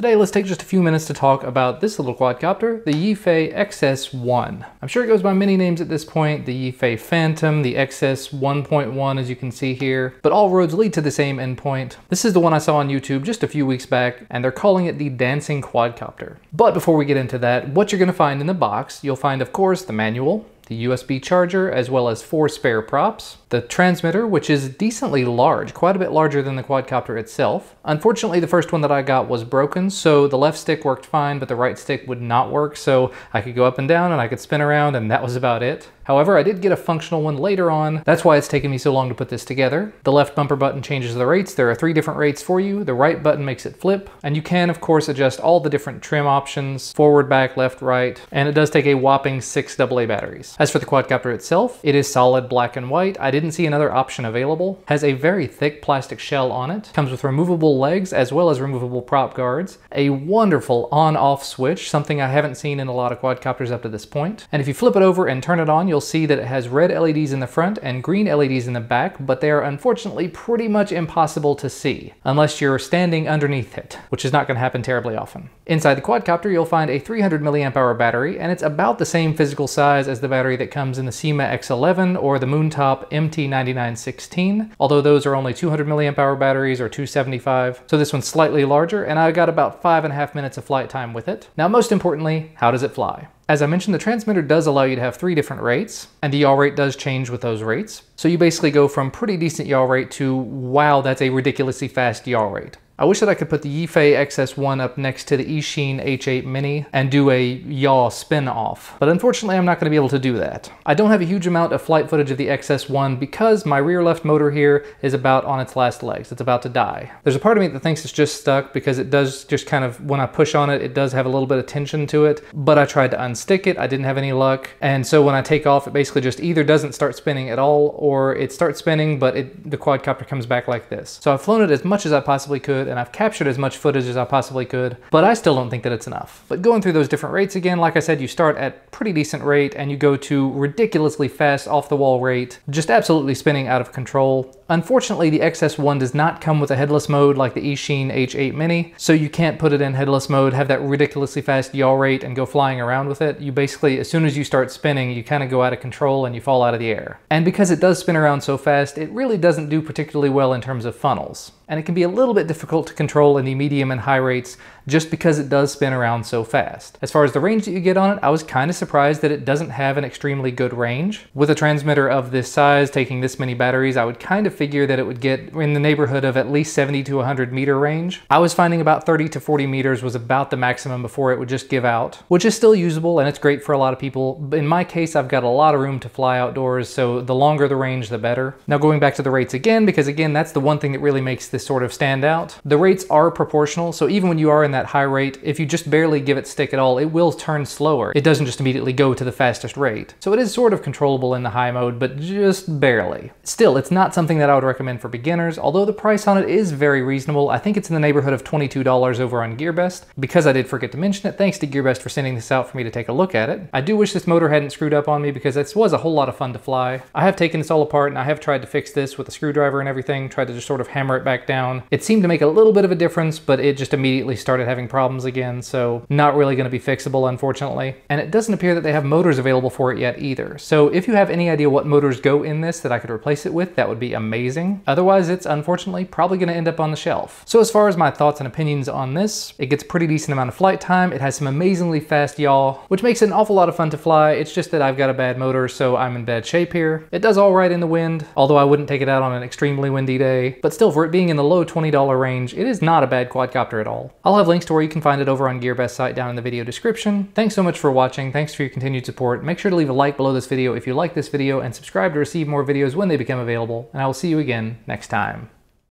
Today, let's take just a few minutes to talk about this little quadcopter, the Yifei XS1. I'm sure it goes by many names at this point, the Yifei Phantom, the XS 1.1 as you can see here, but all roads lead to the same endpoint. This is the one I saw on YouTube just a few weeks back, and they're calling it the dancing quadcopter. But before we get into that, what you're going to find in the box, you'll find of course the manual, the USB charger, as well as 4 spare props, the transmitter, which is decently large, quite a bit larger than the quadcopter itself. Unfortunately, the first one that I got was broken, so the left stick worked fine, but the right stick would not work, so I could go up and down and I could spin around, and that was about it. However, I did get a functional one later on. That's why it's taken me so long to put this together. The left bumper button changes the rates. There are 3 different rates for you. The right button makes it flip, and you can, of course, adjust all the different trim options, forward, back, left, right, and it does take a whopping 6 AA batteries. As for the quadcopter itself, it is solid black and white. I didn't see another option available. Has a very thick plastic shell on it. Comes with removable legs as well as removable prop guards. A wonderful on-off switch, something I haven't seen in a lot of quadcopters up to this point. And if you flip it over and turn it on, you'll see that it has red LEDs in the front and green LEDs in the back, but they are unfortunately pretty much impossible to see unless you're standing underneath it, which is not going to happen terribly often. Inside the quadcopter, you'll find a 300 milliamp hour battery, and it's about the same physical size as the battery that comes in the SEMA X11 or the Moontop MT9916, although those are only 200 milliamp hour batteries or 275. So this one's slightly larger, and I got about 5.5 minutes of flight time with it. Now, most importantly, how does it fly? As I mentioned, the transmitter does allow you to have 3 different rates, and the yaw rate does change with those rates. So you basically go from pretty decent yaw rate to, wow, that's a ridiculously fast yaw rate. I wish that I could put the Yifei XS1 up next to the Eachine H8 Mini and do a yaw spin-off, but unfortunately I'm not going to be able to do that. I don't have a huge amount of flight footage of the XS1 because my rear left motor here is about on its last legs. It's about to die. There's a part of me that thinks it's just stuck because it does just kind of, when I push on it, it does have a little bit of tension to it, but I tried to unstick it. I didn't have any luck, and so when I take off, it basically just either doesn't start spinning at all, or it starts spinning, but the quadcopter comes back like this. So I've flown it as much as I possibly could, and I've captured as much footage as I possibly could, but I still don't think that it's enough. But going through those different rates again, like I said, you start at pretty decent rate and you go to ridiculously fast off-the-wall rate, just absolutely spinning out of control. Unfortunately, the XS1 does not come with a headless mode like the Eachine H8 Mini, so you can't put it in headless mode, have that ridiculously fast yaw rate, and go flying around with it. You basically, as soon as you start spinning, you kind of go out of control and you fall out of the air. And because it does spin around so fast, it really doesn't do particularly well in terms of funnels. And it can be a little bit difficult to control in the medium and high rates just because it does spin around so fast. As far as the range that you get on it, I was kind of surprised that it doesn't have an extremely good range. With a transmitter of this size, taking this many batteries, I would kind of figure that it would get in the neighborhood of at least 70 to 100 meter range. I was finding about 30 to 40 meters was about the maximum before it would just give out, which is still usable and it's great for a lot of people. In my case, I've got a lot of room to fly outdoors, so the longer the range, the better. Now going back to the rates again, because again, that's the one thing that really makes this sort of stand out. The rates are proportional, so even when you are in that high rate, if you just barely give it stick at all, it will turn slower. It doesn't just immediately go to the fastest rate. So it is sort of controllable in the high mode, but just barely. Still, it's not something that I would recommend for beginners, although the price on it is very reasonable. I think it's in the neighborhood of $22 over on GearBest. Because I did forget to mention it, thanks to GearBest for sending this out for me to take a look at it. I do wish this motor hadn't screwed up on me because this was a whole lot of fun to fly. I have taken this all apart and I have tried to fix this with a screwdriver and everything, tried to just sort of hammer it back down. It seemed to make a little bit of a difference, but it just immediately started having problems again, so not really going to be fixable, unfortunately. And it doesn't appear that they have motors available for it yet either. So if you have any idea what motors go in this that I could replace it with, that would be amazing. Otherwise, it's unfortunately probably going to end up on the shelf. So as far as my thoughts and opinions on this, it gets a pretty decent amount of flight time. It has some amazingly fast yaw, which makes it an awful lot of fun to fly. It's just that I've got a bad motor, so I'm in bad shape here. It does all right in the wind, although I wouldn't take it out on an extremely windy day. But still, for it being in the low $20 range, it is not a bad quadcopter at all. I'll have links to where you can find it over on GearBest site down in the video description. Thanks so much for watching. Thanks for your continued support. Make sure to leave a like below this video if you like this video, and subscribe to receive more videos when they become available. And I will see you again next time.